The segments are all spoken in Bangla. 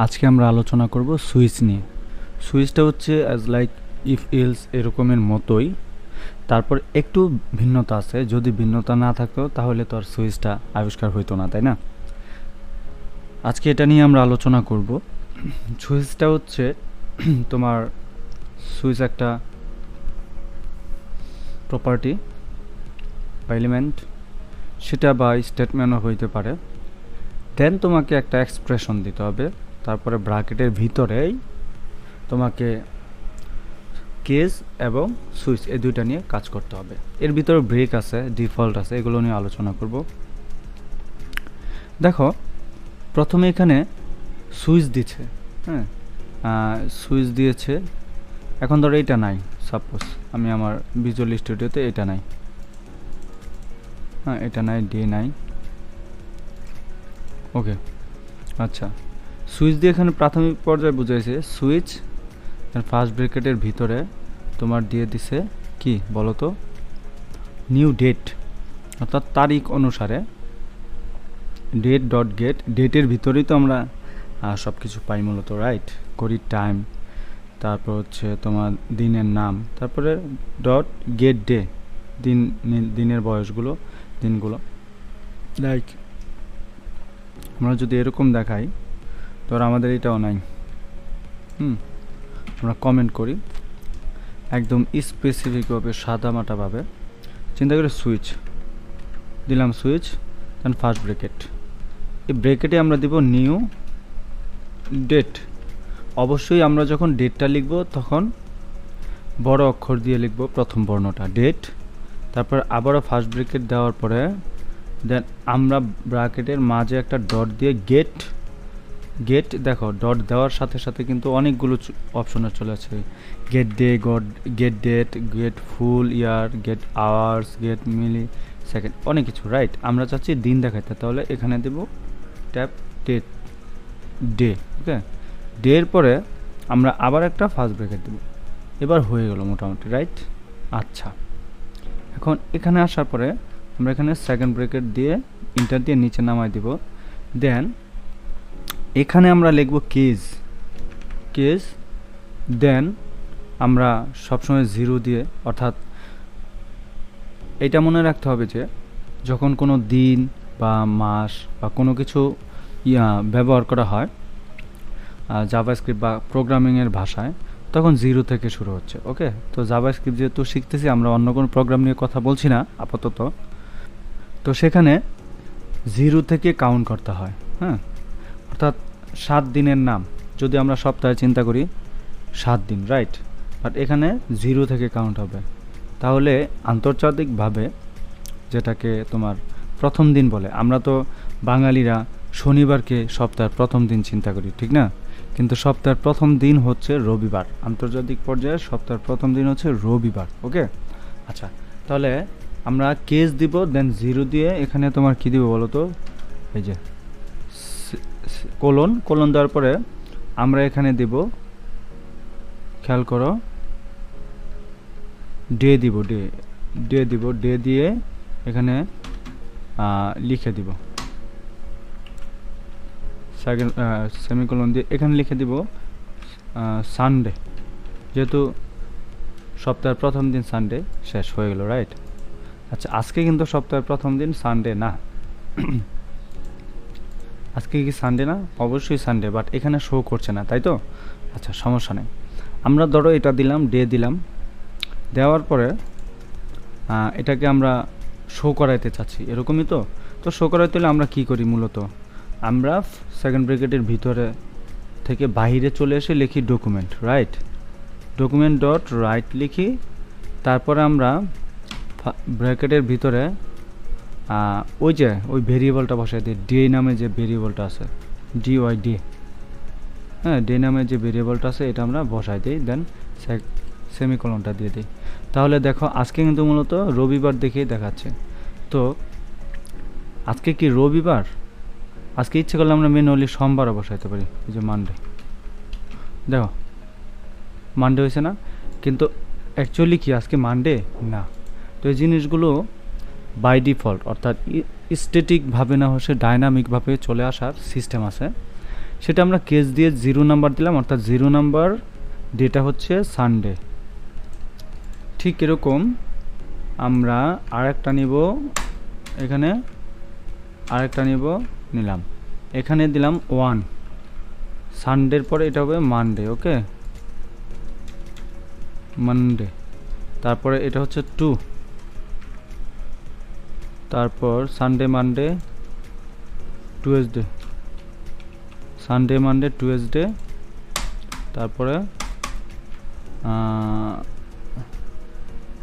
আজকে আমরা আলোচনা করব সুইচ নিয়ে। সুইচটা হচ্ছে অ্যাজ লাইক ইফ এলস এরকমের মতোই, তারপর একটু ভিন্নতা আছে। যদি ভিন্নতা না থাকতো তাহলে তো আর সুইচটা আবিষ্কার হইতো না, তাই না? আজকে এটা নিয়ে আমরা আলোচনা করব। সুইচটা হচ্ছে তোমার সুইচ একটা প্রপার্টি বা এলিমেন্ট, সেটা বা স্টেটমেন্টও হইতে পারে। দেন তোমাকে একটা এক্সপ্রেশন দিতে হবে, তারপরে ব্র্যাকেটের ভিতরেই তোমাকে কেস এবং সুইচ এই দুইটা নিয়ে কাজ করতে হবে। এর ভিতরে ব্রেক আছে, ডিফল্ট আছে, এগুলো নিয়ে আলোচনা করব। দেখো, প্রথমে এখানে সুইচ দিচ্ছে, হ্যাঁ, সুইচ দিয়েছে। এখন ধরো এটা নাই, সাপোজ আমি আমার ভিজুয়াল স্টুডিওতে এটা নাই, হ্যাঁ, এটা নাই, ডে নাই, ওকে। আচ্ছা, সুইচ দিয়ে এখানে প্রাথমিক পর্যায়ে বুঝাইছে সুইচ ফার্স্ট ব্র্যাকেটের ভিতরে তোমার দিয়ে দিছে কি বলো তো, নিউ ডেট, অর্থাৎ তারিখ অনুসারে ডেট ডট গেট, ডেটের ভিতরেই তো আমরা সব কিছু পাই মূলত, রাইট? ঘড়ির টাইম, তারপর হচ্ছে তোমার দিনের নাম, তারপরে ডট গেট ডে, দিনের বয়সগুলো, দিনগুলো। লাইক আমরা যদি এরকম দেখাই, ধর আমাদের এটাও নাই, আমরা কমেন্ট করি একদম স্পেসিফিকভাবে সাদামাটাভাবে, চিন্তা করে সুইচ দিলাম, সুইচ দেন ফার্স্ট ব্র্যাকেট, এই ব্র্যাকেটে আমরা দিব নিউ ডেট। অবশ্যই আমরা যখন ডেটটা লিখব তখন বড় অক্ষর দিয়ে লিখব, প্রথম বর্ণটা ডেট, তারপর আবারও ফার্স্ট ব্র্যাকেট দেওয়ার পরে দেন আমরা ব্র্যাকেটের মাঝে একটা ডট দিয়ে গেট, দেখো ডট দেওয়ার সাথে সাথে কিন্তু অনেকগুলো অপশনে চলে আসে, get day, get date, get full year, get hours, get millisecond, অনেক কিছু, রাইট? আমরা চাচ্ছি দিন দেখাইতে, তাহলে এখানে দেব ট্যাপ ডেট, ডে, ওকে। ডের পরে আমরা আবার একটা ফার্স্ট ব্র্যাকেট দেব, এবার হয়ে গেল মোটামুটি, রাইট? আচ্ছা, এখন এখানে আসার পরে আমরা এখানে সেকেন্ড ব্র্যাকেট দিয়ে ইন্টার দিয়ে নিচে নামাই দিব। দেন এখানে আমরা লিখব কেস, দেন আমরা সবসময় জিরো দিয়ে, অর্থাৎ এটা মনে রাখতে হবে যে যখন কোনো দিন বা মাস বা কোনো কিছু ব্যবহার করা হয় জাভাস্ক্রিপ্ট বা প্রোগ্রামিংয়ের ভাষায়, তখন জিরো থেকে শুরু হচ্ছে, ওকে। তো জাভাস্ক্রিপ্ট যেহেতু শিখতেছি, আমরা অন্য কোনো প্রোগ্রাম নিয়ে কথা বলছি না আপাতত, তো সেখানে জিরো থেকে কাউন্ট করতে হয়, হ্যাঁ। অর্থাৎ 7 দিনের নাম যদি আমরা সপ্তাহে চিন্তা করি 7 দিন, রাইট? বাট এখানে জিরো থেকে কাউন্ট হবে। তাহলে আন্তর্জাতিকভাবে যেটাকে তোমার প্রথম দিন বলে, আমরা তো বাঙালিরা শনিবারকে সপ্তাহের প্রথম দিন চিন্তা করি, ঠিক না? কিন্তু সপ্তাহের প্রথম দিন হচ্ছে রবিবার, আন্তর্জাতিক পর্যায়ে সপ্তাহের প্রথম দিন হচ্ছে রবিবার, ওকে। আচ্ছা, তাহলে আমরা কেস দিব, দেন জিরো দিয়ে এখানে তোমার কী দিব বলো তো, এই যে কোলন দেওয়ার পরে আমরা এখানে দিব, খেয়াল করো, ডে দিব, ডে দিয়ে এখানে লিখে দিব, সেকেন্ড সেমিকোলন দিয়ে এখানে লিখে দিব সানডে, যেহেতু সপ্তাহের প্রথম দিন সানডে, শেষ হয়ে গেল, রাইট? আচ্ছা, আজকে কিন্তু সপ্তাহের প্রথম দিন সানডে না। আজকে কি সানডে না? অবশ্যই সানডে, বাট এখানে শো করছে না, তাই তো? আচ্ছা, সমস্যা নেই। আমরা ধরো এটা দিলাম, ডে দিলাম, দেওয়ার পরে এটাকে আমরা শো করাইতে চাচ্ছি, এরকমই তো শো করাইতে হলে আমরা কি করি মূলত, আমরা সেকেন্ড ব্র্যাকেটের ভিতরে থেকে বাইরে চলে এসে লিখি document, right? Document dot right লিখি, তারপরে আমরা ব্র্যাকেটের ভিতরে ওই ভেরিয়েবলটা বসাই দিই, ডে নামে যে ভেরিয়েবলটা আছে, ডে, হ্যাঁ, ডে নামে যে ভেরিয়েবলটা আছে এটা আমরা বসাই দিই, দেন সেমিকোলনটা দিয়ে দিই। তাহলে দেখো আজকে কিন্তু মূলত রবিবার দেখেই দেখাচ্ছে। তো আজকে কি রবিবার? আজকে ইচ্ছে করলে আমরা ম্যানুয়ালি সোমবারও বসাইতে পারি, এই যে মানডে, দেখো মানডে হয়েছে না, কিন্তু অ্যাকচুয়ালি কি আজকে মানডে না। তো এই জিনিসগুলো বাই ডিফল্ট, অর্থাৎ স্ট্যাটিকভাবে না হচ্ছে ডাইনামিকভাবে চলে আসার সিস্টেম আছে। সেটা আমরা কেস দিয়ে 0 নাম্বার দিলাম, অর্থাৎ 0 নাম্বার ডেটা হচ্ছে সানডে। ঠিক এরকম আমরা আরেকটা নিব, এখানে আরেকটা নিলাম, এখানে দিলাম 1, সানডের পরে এটা হবে মানডে। ওকে, মানডে। তারপরে এটা হচ্ছে 2, তারপর Sunday Monday Tuesday, Sunday Monday Tuesday, তারপরে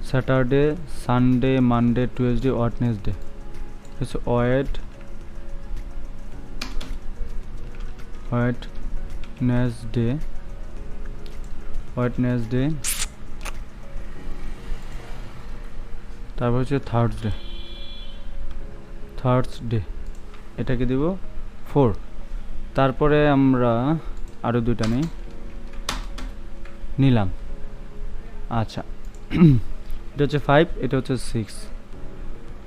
Saturday Sunday Monday Tuesday Wednesday, হচ্ছে ওয়েডনেসডে, তারপর হচ্ছে থার্সডে, এটাকে দিব 4। তারপরে আমরা আরও 2টা নিলাম। আচ্ছা, এটা হচ্ছে 5, এটা হচ্ছে 6,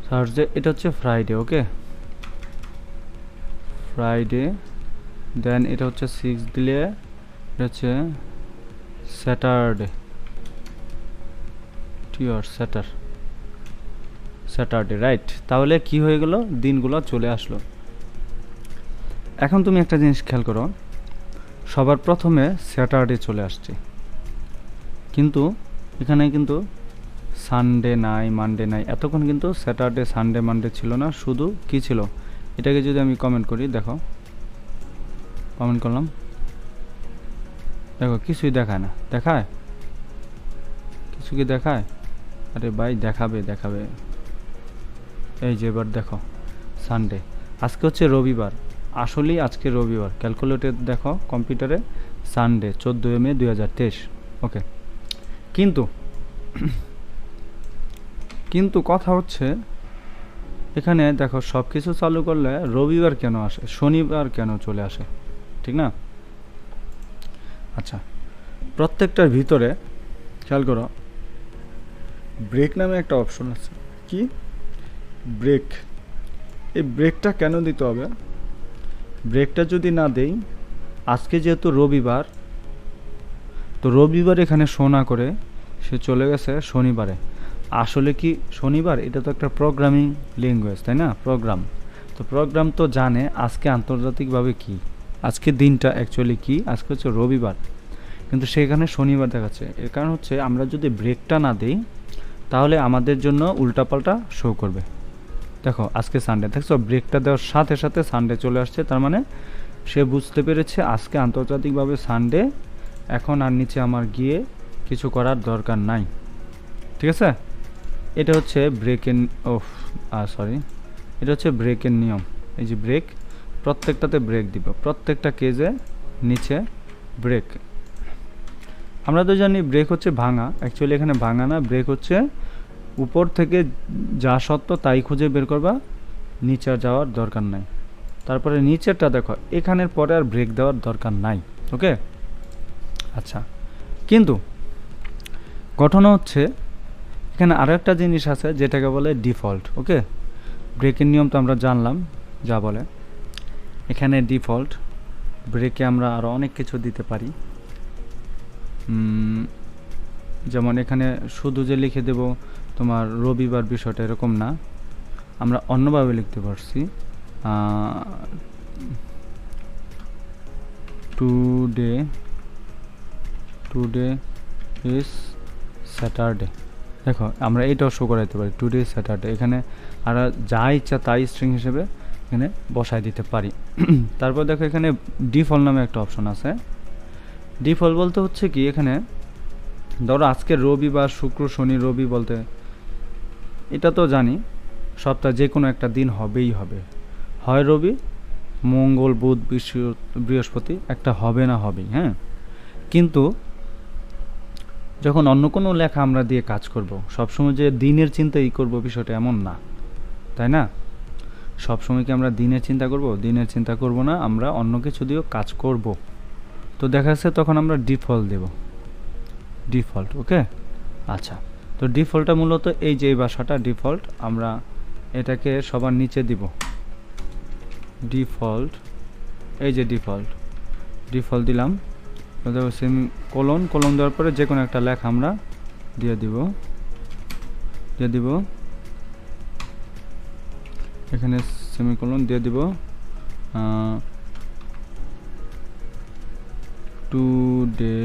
থার্সডে, এটা হচ্ছে ফ্রাইডে। ওকে, ফ্রাইডে, দেন এটা হচ্ছে 6 দিলে এটা হচ্ছে স্যাটারডে, স্যাটারডে, রাইট। তাহলে কি হয়ে গেল, দিনগুলো চলে আসলো। এখন তুমি একটা জিনিস খেয়াল করো, সবার প্রথমে স্যাটারডে চলে আসছে, কিন্তু এখানে কিন্তু সানডে নাই, মানডে নাই। এতক্ষণ কিন্তু স্যাটারডে সানডে মানডে ছিল না, শুধু কি ছিল, এটাকে যদি আমি কমেন্ট করি, দেখো কমেন্ট করলাম, দেখো কিছুই দেখায় না, দেখায় কিছু কি দেখায়? আরে ভাই দেখাবে, এই যে এবার দেখো সানডে, আজকে হচ্ছে রবিবার, আসলেই আজকে রবিবার, ক্যালকুলেটর দেখো কম্পিউটারে, সানডে 14 মে 2023। ওকে, কিন্তু কথা হচ্ছে এখানে দেখো সব কিছু চালু করলে রবিবার কেন আসে, শনিবার কেন চলে আসে, ঠিক না? আচ্ছা, প্রত্যেকটার ভিতরে খেয়াল করো, ব্রেক নামে একটা অপশন আছে। কি ব্রেক? এই ব্রেকটা কেন দিতে হবে? ব্রেকটা যদি না দেই, আজকে যেহেতু রবিবার, তো রবিবার এখানে শো না করে সে চলে গেছে শনিবারে। আসলে কি শনিবার? এটা তো একটা প্রোগ্রামিং ল্যাঙ্গুয়েজ, তাই না? প্রোগ্রাম তো প্রোগ্রাম তো জানে আজকে আন্তর্জাতিকভাবে কি, আজকে দিনটা অ্যাকচুয়ালি কি, আজকে হচ্ছে রবিবার, কিন্তু সেখানে শনিবার দেখাচ্ছে। এর কারণ হচ্ছে আমরা যদি ব্রেকটা না দিই তাহলে আমাদের জন্য উল্টাপাল্টা শো করবে। দেখো আজকে সানডে, দেখছো ব্রেকটা দেওয়ার সাথে সাথে সানডে চলে আসছে, তার মানে সে বুঝতে পেরেছে আজকে আন্তর্জাতিকভাবে সানডে, এখন আর নিচে আমার গিয়ে কিছু করার দরকার নাই। ঠিক আছে, এটা হচ্ছে ব্রেকের এটা হচ্ছে ব্রেকের নিয়ম। এই যে ব্রেক, প্রত্যেকটাতে ব্রেক দিব, প্রত্যেকটা কেজে নিচে ব্রেক। আমরা তো জানি ব্রেক হচ্ছে ভাঙা, অ্যাকচুয়ালি এখানে ভাঙা না, ব্রেক হচ্ছে উপর থেকে যা সত্য তাই খুঁজে বের করবা, নিচে আর যাওয়ার দরকার নাই। তারপরে নিচেরটা দেখো, এখানের পরে আর ব্রেক দেওয়ার দরকার নাই। ওকে, আচ্ছা, কিন্তু ঘটনা হচ্ছে এখানে আরও একটা জিনিস আছে যেটাকে বলে ডিফল্ট। ওকে, ব্রেকের নিয়ম তো আমরা জানলাম যা বলে, এখানে ডিফল্ট ব্রেকে আমরা আরও অনেক কিছু দিতে পারি। যেমন এখানে শুধু যে লিখে দেব তোমার রবিবার, বিষয়টা এরকম না, আমরা অন্যভাবে লিখতে পারছি। Today is Saturday. দেখো আমরা এইটাও শো করাইতে পারি, টুডে ইজ স্যাটারডে। এখানে আর যা ইচ্ছা তাই স্ট্রিং হিসেবে এখানে বসাই দিতে পারি। তারপর দেখো এখানে ডিফল্ট নামে একটা অপশন আছে। ডিফল্ট বলতে হচ্ছে কি, এখানে ধরো আজকে রবিবার, শুক্র, শনি, রবি বলতে এটা তো জানি সপ্তাহে যে কোনো একটা দিন হবেই হবে, হয় রবি, মঙ্গল, বুধ, বৃহস্পতি, একটা হবে না হবেই। হ্যাঁ, কিন্তু যখন অন্য কোনো লেখা আমরা দিয়ে কাজ করব, সবসময় যে দিনের চিন্তাই করব বিষয়টা এমন না, তাই না? সবসময় কি আমরা দিনের চিন্তা করব? দিনের চিন্তা করব না, আমরা অন্য কিছু দিয়েও কাজ করব। তো দেখা যাচ্ছে তখন আমরা ডিফল্ট দেব, ডিফল্ট। ওকে, আচ্ছা, তো ডিফল্টটা মূলত এই যে এই ভাষাটা ডিফল্ট, আমরা এটাকে সবার নিচে দিব ডিফল্ট। এই যে ডিফল্ট, ডিফল্ট দিলাম, দেখো সেমিকোলন, কোলন দেওয়ার পরে যে কোনো একটা লেখা আমরা দিয়ে দিব এখানে সেমিকোলন দিয়ে দিব টুডে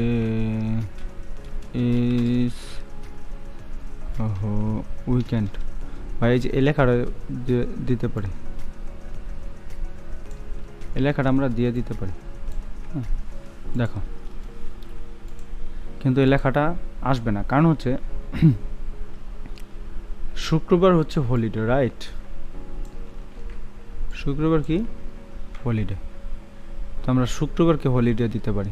ইজ উইকেন্ড, বা এই যে এই লেখাটা দিতে পারি, এই লেখাটা আমরা দিয়ে দিতে পারি। দেখো কিন্তু এই লেখাটা আসবে না, কারণ হচ্ছে শুক্রবার হচ্ছে হলিডে, রাইট? শুক্রবার কি হলিডে, তো আমরা শুক্রবারকে হলিডে দিতে পারি।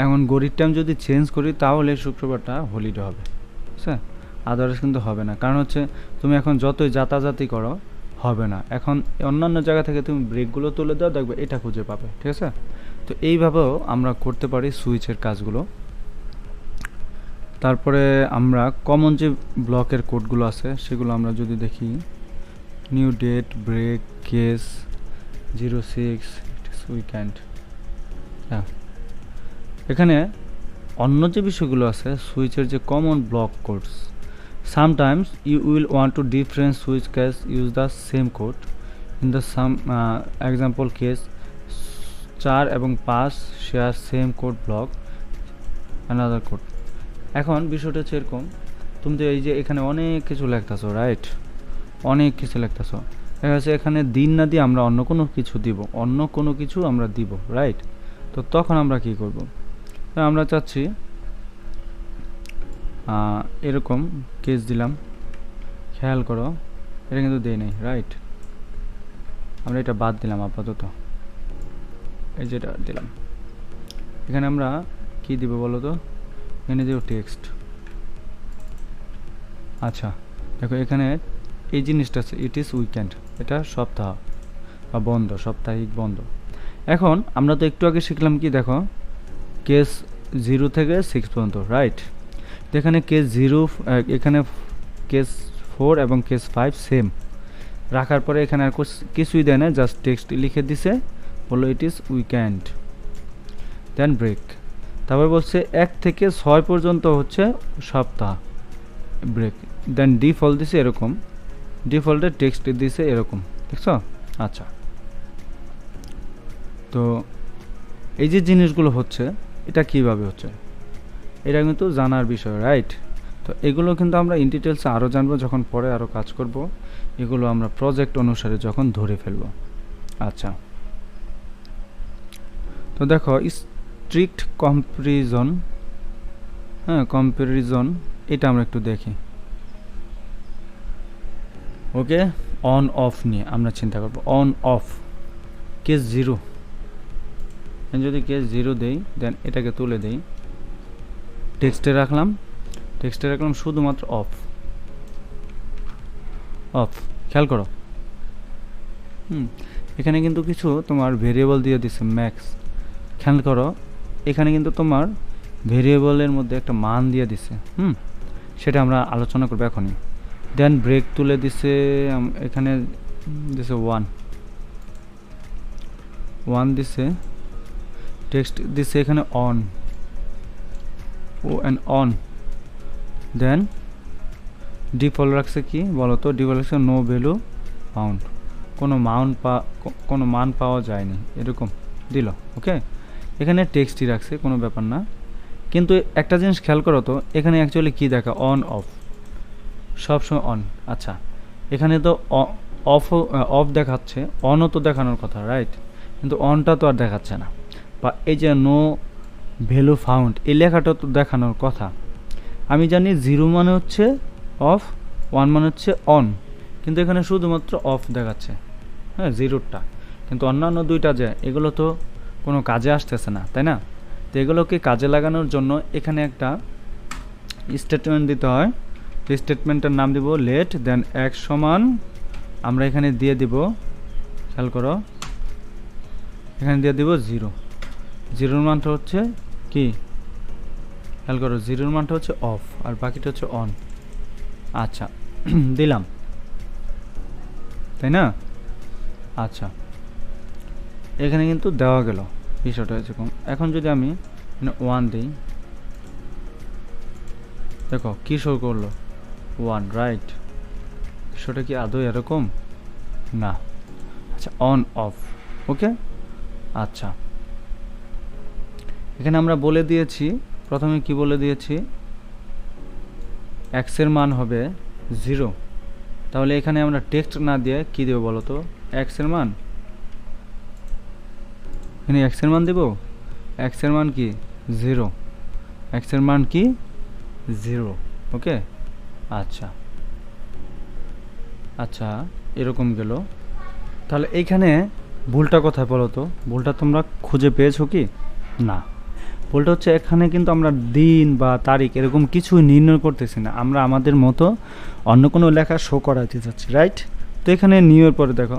এখন ঘড়ির টাইম যদি চেঞ্জ করি তাহলে শুক্রবারটা হলিডে হবে, ঠিক আছে? আদারওয়াইজ কিন্তু হবে না, কারণ হচ্ছে তুমি এখন যতই যাতাযাতি করো হবে না। এখন অন্যান্য জায়গা থেকে তুমি ব্রেকগুলো তুলে দাও, দেখবে এটা খুঁজে পাবে, ঠিক আছে? তো এইভাবেও আমরা করতে পারি সুইচের কাজগুলো। তারপরে আমরা কমন যে ব্লকের কোডগুলো আছে সেগুলো আমরা যদি দেখি, new date, break, case 06 weekend. হ্যাঁ, এখানে অন্য যে বিষয়গুলো আছে সুইচের যে common block codes, sometimes you will want to different switch case use the same code in the some example case 4 এবং 5 share same code block another code। এখন বিষয়টা হচ্ছে এরকম, তুমি তো এই যে এখানে অনেক কিছু লিখতেছো, রাইট? অনেক কিছু লিখতেছো, দেখা যাচ্ছে এখানে দিন না দিয়ে আমরা অন্য কোনো কিছু দিব, অন্য কোনো কিছু আমরা দিব, রাইট? তো তখন আমরা কি করব? আমরা চাচ্ছি এরকম কেস দিলাম, খেয়াল করো এটা কিন্তু দেই নাই, রাইট? আমরা এটা বাদ দিলাম আপাতত, এই যেটা দিলাম। এখানে আমরা কি দিব বলো তো? এখানে দেব টেক্সট। আচ্ছা দেখো এখানে এই জিনিসটা আছে, ইট ইজ উইকেন্ড, এটা সপ্তাহ বা বন্ধ, সাপ্তাহিক বন্ধ। এখন আমরা তো একটু আগে শিখলাম কি, দেখো কেস 0 থেকে 6 পর্যন্ত, রাইট? এখানে কেস 0, এখানে কেস 4 এবং কেস 5 সেম রাখার পরে এখানে আর কিছুই দেয় না, জাস্ট টেক্সট লিখে দিছে, বললো it is weekend, then break. তারপর বলছে 1 থেকে 6 পর্যন্ত হচ্ছে সপ্তাহ, ব্রেক। দেন ডিফল্ট দিছে এরকম, ডিফল্টে টেক্সট দিছে এরকম, দেখছো? আচ্ছা, তো এই যে জিনিসগুলো হচ্ছে এটা কিভাবে হচ্ছে এটা কিন্তু জানার বিষয়, রাইট? তো এগুলো কিন্তু আমরা ইন ডিটেলসে আরও জানবো যখন পরে আরও কাজ করব, এগুলো আমরা প্রজেক্ট অনুসারে যখন ধরে ফেলব। আচ্ছা, তো দেখো স্ট্রিক্ট কম্প্যারিজন, হ্যাঁ কম্প্যারিজন, এটা আমরা একটু দেখি। ওকে, অন অফ নিয়ে আমরা চিন্তা করব। অন অফ কেস 0, যদি কেস 0 দেই দেন এটাকে তুলে দেই, টেক্সটে রাখলাম শুধুমাত্র অফ, অফ। খেয়াল করো, এখানে কিন্তু কিছু তোমার ভেরিয়েবল দিয়ে দিছে ম্যাক্স, খেয়াল করো এখানে কিন্তু তোমার ভেরিয়েবলের মধ্যে একটা মান দিয়ে দিছে, সেটা আমরা আলোচনা করবো এখনই। দেন ব্রেক তুলে দিছে, এখানে দিছে 1 দিছে, টেক্সট দিছে এখানে অন, ও অ্যান্ড অন। দেন ডিফল্ট রাখছে কি বলো তো? ডিফল্ট রাখছে নো ভ্যালু ফাউন্ড, কোনো মান পাওয়া যায়নি, এরকম দিল। ওকে, এখানে টেক্সটই রাখছে, কোনো ব্যাপার না। কিন্তু একটা জিনিস খেয়াল করো তো, এখানে অ্যাকচুয়ালি কি দেখা, অন অফ, সবসময় অন। আচ্ছা, এখানে তো অফ দেখাচ্ছে, অনও তো দেখানোর কথা, রাইট? কিন্তু অনটা তো আর দেখাচ্ছে না। বা এই যে নো ভ্যালু ফাউন্ড, এই লেখাটা তো দেখানোর কথা। আমি জানি 0 মানে হচ্ছে অফ, 1 মানে হচ্ছে অন, কিন্তু এখানে শুধুমাত্র অফ দেখাচ্ছে, হ্যাঁ 0টা। কিন্তু অন্যান্য দুইটা যে এগুলো তো কোনো কাজে আসতেছে না, তাই না? তো এগুলোকে কাজে লাগানোর জন্য এখানে একটা স্টেটমেন্ট দিতে হয়। তো স্টেটমেন্টের নাম দিব লেট, দেন এক সমান আমরা এখানে দিয়ে দিব, খেয়াল করো এখানে দিয়ে দিব 0, 0 মানটা হচ্ছে কি, খেয়াল করো 0 মানটা হচ্ছে অফ আর বাকিটা হচ্ছে অন। আচ্ছা দিলাম, তাই না? আচ্ছা, এখানে কিন্তু দেওয়া গেল, বিষয়টা এরকম। এখন যদি আমি 1 দিই, দেখো কি শো করলো 1, রাইট? বিষয়টা কি আদৌ এরকম? না। আচ্ছা, অন অফ। ওকে, আচ্ছা এখানে আমরা বলে দিয়েছি, প্রথমে কি বলে দিয়েছি, x এর মান হবে 0। তাহলে এখানে আমরা টেক্সট না দিয়ে কি দেব বলো তো? x এর মান, এখানে x এর মান দেব। x এর মান কি 0, x এর মান কি 0। ওকে, আচ্ছা আচ্ছা এরকম গেল। তাহলে এইখানে ভুলটা কোথায় বলো তো? ভুলটা তোমরা খুঁজে পেয়েছো কি? না, ভুলটা হচ্ছে এখানে কিন্তু আমরা দিন বা তারিখ এরকম কিছু নির্ণয় করতেছি না, আমরা আমাদের মতো অন্য কোনো লেখা শো করাতে চাচ্ছি, রাইট? তো এখানে নিউয়ের পরে দেখো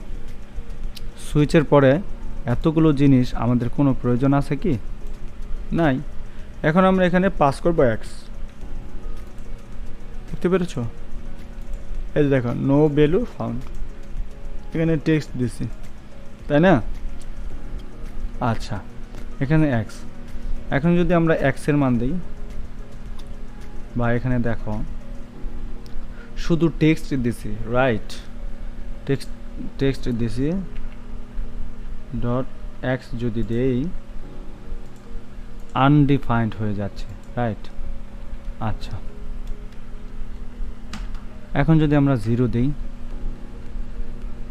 সুইচের পরে এতগুলো জিনিস আমাদের কোনো প্রয়োজন আছে কি? নাই। এখন আমরা এখানে পাস করবো এক্স, দেখতে পেরেছো? এই দেখো নো ভ্যালু ফাউন্ড, এখানে টেক্সট দিছি, তাই না? আচ্ছা, এখানে এক্স। এখন যদি আমরা এক্স এর মান দিই, বা এখানে দেখো শুধু টেক্সট দিছি, রাইট? টেক্সট দিছি ডট এক্স যদি দেই, আনডিফাইন্ড হয়ে যাচ্ছে, রাইট? আচ্ছা, এখন যদি আমরা 0 দিই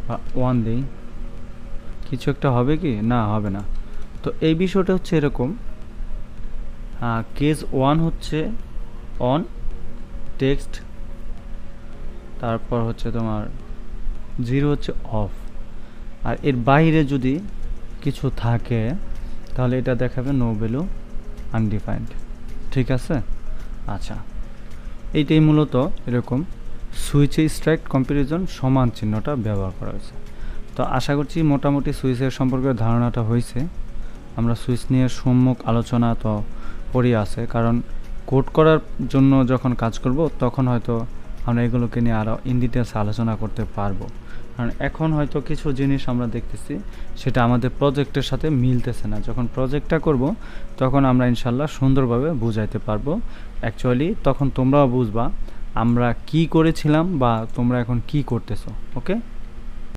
বা 1 দিই, কিছু একটা হবে কি? না, হবে না। তো এই বিষয়টা হচ্ছে এরকম, কেস 1 হচ্ছে অন টেক্সট, তারপর হচ্ছে তোমার 0 হচ্ছে অফ, আর এর বাইরে যদি কিছু থাকে তাহলে এটা দেখাবে নো ভ্যালু আনডিফাইন্ড, ঠিক আছে? আচ্ছা, এইটাই মূলত এরকম সুইচে স্ট্রাইক কম্প্যারিজন সমান চিহ্নটা ব্যবহার করা হয়েছে। তো আশা করছি মোটামুটি সুইচের সম্পর্কে ধারণাটা হয়েছে। আমরা সুইচ নিয়ে সম্মুখ আলোচনা তো পড়ে আছে, কারণ কোড করার জন্য যখন কাজ করব তখন হয়তো আমরা এগুলোকে নিয়ে আরও ইন ডিটেলস আলোচনা করতে পারবো। কারণ এখন হয়তো কিছু জিনিস আমরা দেখতেছি সেটা আমাদের প্রজেক্টের সাথে মিলতেছে না। যখন প্রজেক্টটা করব তখন আমরা ইনশাল্লাহ সুন্দরভাবে বুঝাইতে পারবো। অ্যাকচুয়ালি তখন তোমরাও বুঝবা আমরা কি করেছিলাম বা তোমরা এখন কি করতেছো। ওকে।